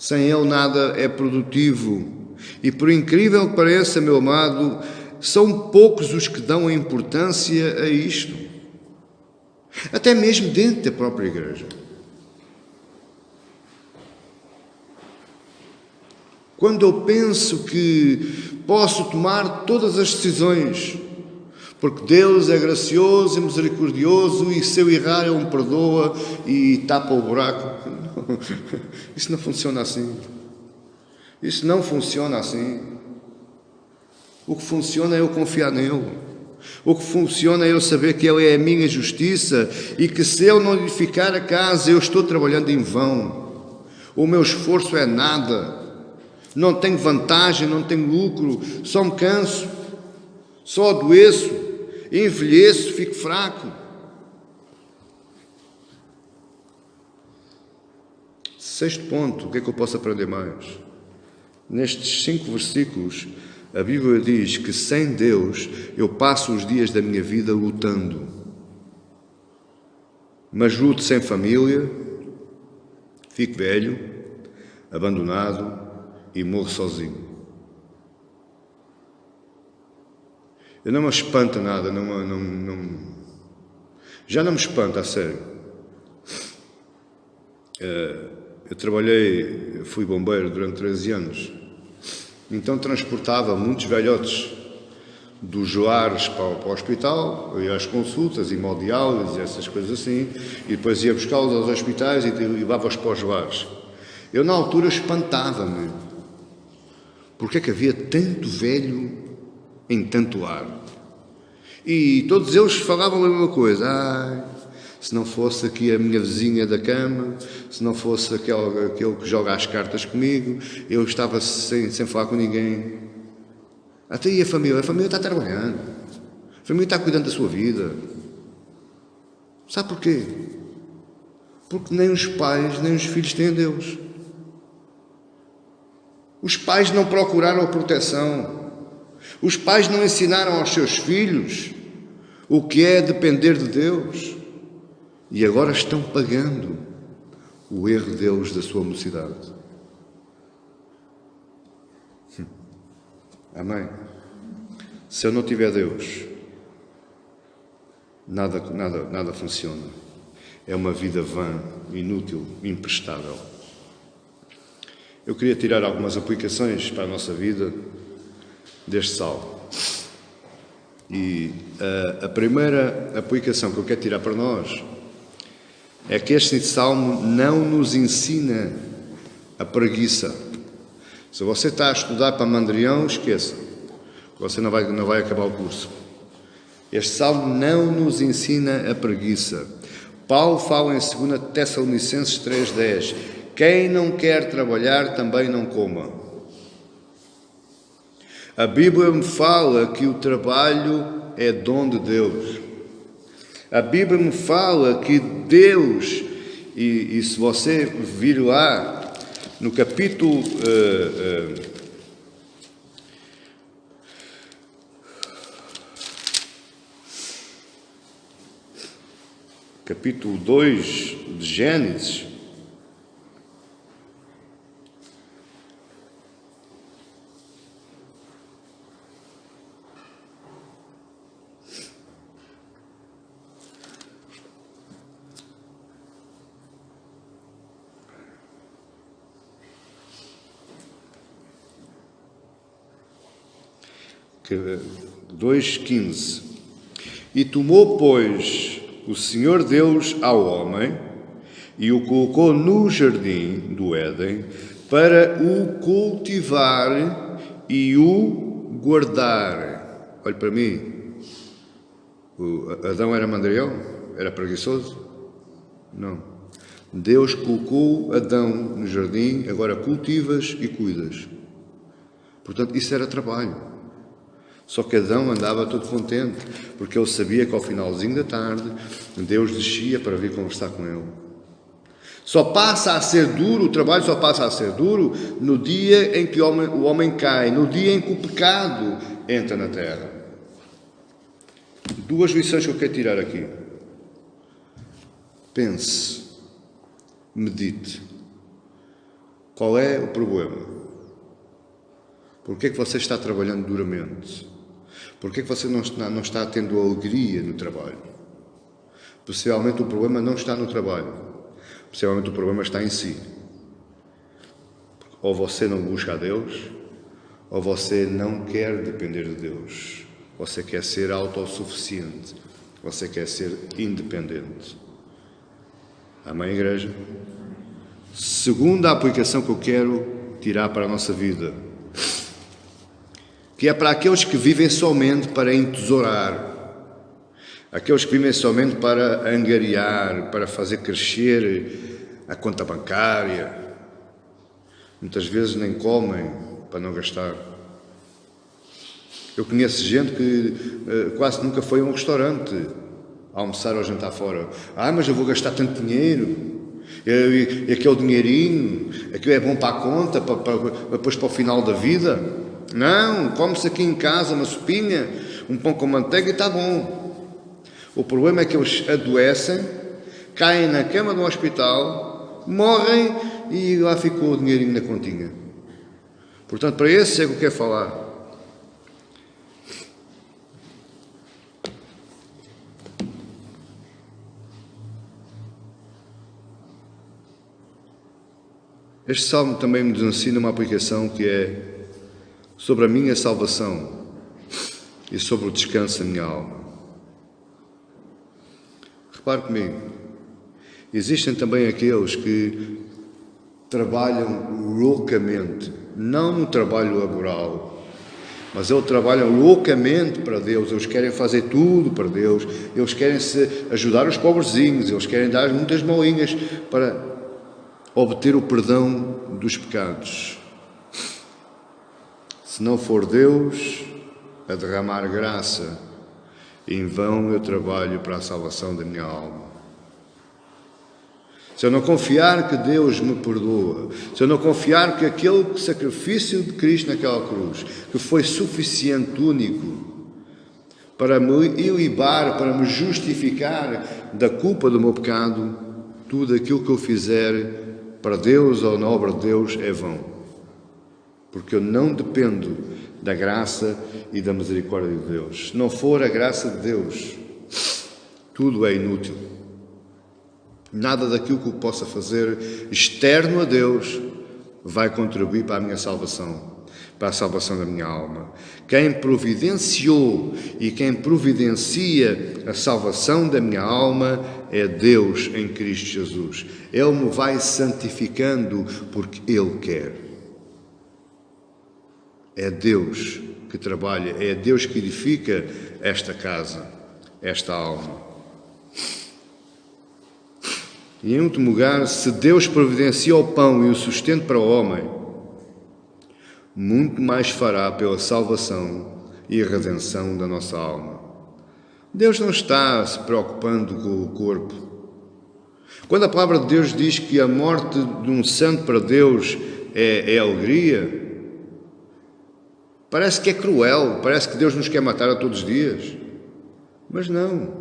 Sem ele nada é produtivo. E por incrível que pareça, meu amado, são poucos os que dão importância a isto. Até mesmo dentro da própria igreja. Quando eu penso que posso tomar todas as decisões, porque Deus é gracioso e misericordioso e se eu errar Ele me perdoa e tapa o buraco. Não, isso não funciona assim. Isso não funciona assim. O que funciona é eu confiar nele. O que funciona é eu saber que Ele é a minha justiça e que se Ele não edificar a casa, eu estou trabalhando em vão. O meu esforço é nada. Não tenho vantagem, não tenho lucro, só me canso, só adoeço, envelheço, fico fraco. Sexto ponto, o que é que eu posso aprender mais? Nestes 5 versículos, a Bíblia diz que sem Deus eu passo os dias da minha vida lutando. Mas luto sem família, fico velho, abandonado e morro sozinho. Eu não me espanta nada, já não me espanta, a sério. Eu fui bombeiro durante 13 anos, então transportava muitos velhotes dos Joares para o hospital, ia às consultas, hemodiálise, essas coisas assim, e depois ia buscá-los aos hospitais e levava-os para os Joares. Eu, na altura, espantava-me. Porque é que havia tanto velho em tanto lar? E todos eles falavam a mesma coisa. Se não fosse aqui a minha vizinha da cama, se não fosse aquele que joga as cartas comigo, eu estava sem falar com ninguém. Até aí a família está trabalhando. A família está cuidando da sua vida. Sabe porquê? Porque nem os pais, nem os filhos têm Deus. Os pais não procuraram a proteção. Os pais não ensinaram aos seus filhos o que é depender de Deus. E agora estão pagando o erro deles da sua mocidade. Amém? Se eu não tiver Deus, nada funciona. É uma vida vã, inútil, imprestável. Eu queria tirar algumas aplicações para a nossa vida deste salmo. E a primeira aplicação que eu quero tirar para nós é que este salmo não nos ensina a preguiça. Se você está a estudar para Mandrião, esqueça. Você não vai acabar o curso. Este salmo não nos ensina a preguiça. Paulo fala em 2 Tessalonicenses 3,10. Quem não quer trabalhar, também não coma. A Bíblia me fala que o trabalho é dom de Deus. A Bíblia me fala que Deus, e se você vir lá no capítulo capítulo 2 de Gênesis, que 2,15. E tomou, pois, o Senhor Deus ao homem e o colocou no jardim do Éden para o cultivar e o guardar. Olhe para mim. O Adão era mandrião? Era preguiçoso? Não. Deus colocou Adão no jardim, agora cultivas e cuidas. Portanto, isso era trabalho. Só que Adão andava todo contente, porque ele sabia que ao finalzinho da tarde Deus descia para vir conversar com ele. Só passa a ser duro, o trabalho só passa a ser duro no dia em que o homem cai, no dia em que o pecado entra na terra. 2 lições que eu quero tirar aqui. Pense, medite. Qual é o problema? Por que é que você está trabalhando duramente? Por que é que você não está tendo alegria no trabalho? Possivelmente o problema não está no trabalho. Possivelmente o problema está em si. Ou você não busca a Deus, ou você não quer depender de Deus. Você quer ser autossuficiente. Você quer ser independente. Amém, igreja? Segunda aplicação que eu quero tirar para a nossa vida, que é para aqueles que vivem somente para entesourar, aqueles que vivem somente para angariar, para fazer crescer a conta bancária. Muitas vezes nem comem para não gastar. Eu conheço gente que quase nunca foi a um restaurante almoçar ou jantar fora. Mas eu vou gastar tanto dinheiro. E aquele dinheirinho, aquilo é bom para a conta, depois para o final da vida. Não, come-se aqui em casa uma sopinha, um pão com manteiga e está bom. O problema é que eles adoecem, caem na cama do hospital, morrem e lá ficou o dinheirinho na continha. Portanto, para esse é que eu quero falar. Este salmo também nos ensina uma aplicação que é sobre a minha salvação e sobre o descanso da minha alma. Repare comigo, existem também aqueles que trabalham loucamente, não no trabalho laboral, mas eles trabalham loucamente para Deus, eles querem fazer tudo para Deus, eles querem ajudar os pobrezinhos, eles querem dar muitas molinhas para obter o perdão dos pecados. Se não for Deus a derramar graça, em vão eu trabalho para a salvação da minha alma. Se eu não confiar que Deus me perdoa, se eu não confiar que aquele sacrifício de Cristo naquela cruz, que foi suficiente, único, para me ilibar, para me justificar da culpa do meu pecado, tudo aquilo que eu fizer para Deus ou na obra de Deus é vão. Porque eu não dependo da graça e da misericórdia de Deus. Se não for a graça de Deus, tudo é inútil. Nada daquilo que eu possa fazer externo a Deus vai contribuir para a minha salvação, para a salvação da minha alma. Quem providenciou e quem providencia a salvação da minha alma é Deus em Cristo Jesus. Ele me vai santificando porque Ele quer. É Deus que trabalha, é Deus que edifica esta casa, esta alma. E em último lugar, se Deus providencia o pão e o sustento para o homem, muito mais fará pela salvação e a redenção da nossa alma. Deus não está se preocupando com o corpo. Quando a palavra de Deus diz que a morte de um santo para Deus é alegria, parece que é cruel, parece que Deus nos quer matar a todos os dias. Mas não.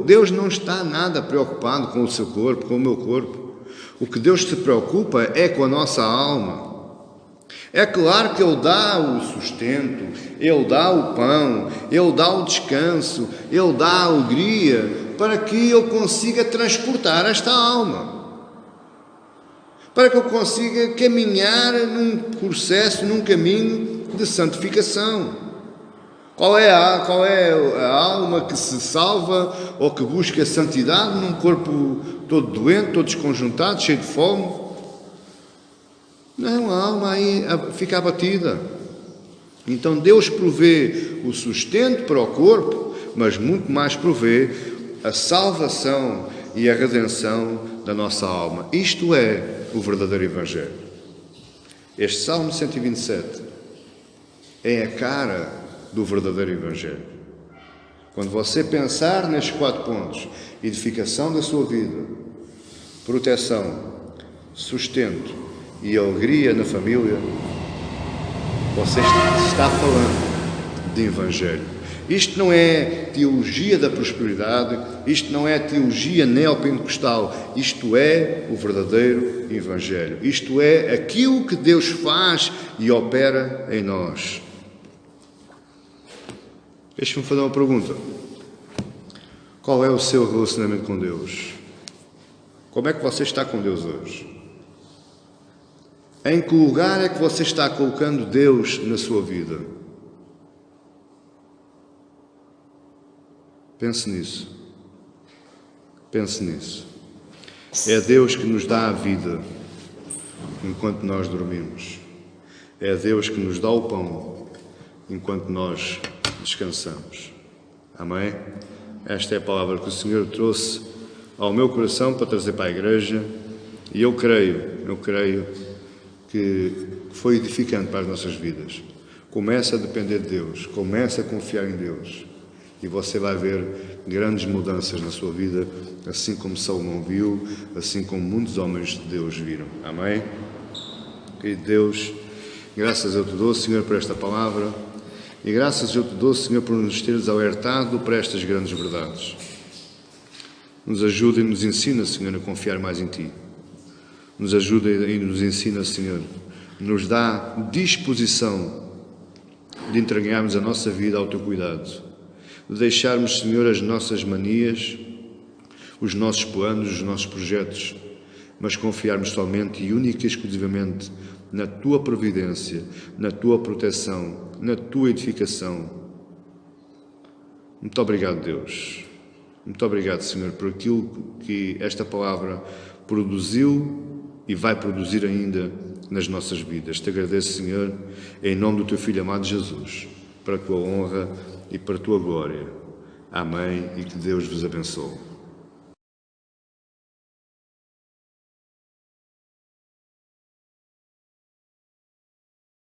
Deus não está nada preocupado com o seu corpo, com o meu corpo. O que Deus se preocupa é com a nossa alma. É claro que Ele dá o sustento, Ele dá o pão, Ele dá o descanso, Ele dá a alegria para que eu consiga transportar esta alma. Para que eu consiga caminhar num processo, num caminho de santificação. Qual é a alma que se salva ou que busca santidade num corpo todo doente, todo desconjuntado, cheio de fome? Não, a alma aí fica abatida. Então Deus provê o sustento para o corpo, mas muito mais provê a salvação e a redenção da nossa alma. Isto é o verdadeiro Evangelho. Este Salmo 127 é a cara do verdadeiro Evangelho. Quando você pensar nestes 4 pontos, edificação da sua vida, proteção, sustento e alegria na família, você está falando de Evangelho. Isto não é teologia da prosperidade, Isto não é teologia neopentecostal. Isto é o verdadeiro Evangelho. Isto é aquilo que Deus faz e opera em nós. Deixe-me fazer uma pergunta. Qual é o seu relacionamento com Deus? Como é que você está com Deus hoje? Em que lugar é que você está colocando Deus na sua vida? Pense nisso. Pense nisso. É Deus que nos dá a vida enquanto nós dormimos. É Deus que nos dá o pão enquanto nós descansamos. Amém? Esta é a palavra que o Senhor trouxe ao meu coração para trazer para a igreja, e eu creio que foi edificante para as nossas vidas. Comece a depender de Deus, comece a confiar em Deus, e você vai ver grandes mudanças na sua vida, assim como Salomão viu, assim como muitos homens de Deus viram. Amém? E Deus, graças eu te dou, Senhor, por esta palavra, e graças eu te dou, Senhor, por nos teres alertado para estas grandes verdades. Nos ajuda e nos ensina, Senhor, a confiar mais em Ti. Nos ajuda e nos ensina, Senhor, nos dá disposição de entregarmos a nossa vida ao Teu cuidado, de deixarmos, Senhor, as nossas manias, os nossos planos, os nossos projetos, mas confiarmos somente e única e exclusivamente na Tua providência, na Tua proteção, na Tua edificação. Muito obrigado, Deus. Muito obrigado, Senhor, por aquilo que esta palavra produziu e vai produzir ainda nas nossas vidas. Te agradeço, Senhor, em nome do Teu Filho amado Jesus, para a Tua honra e para a Tua glória. Amém, e que Deus vos abençoe.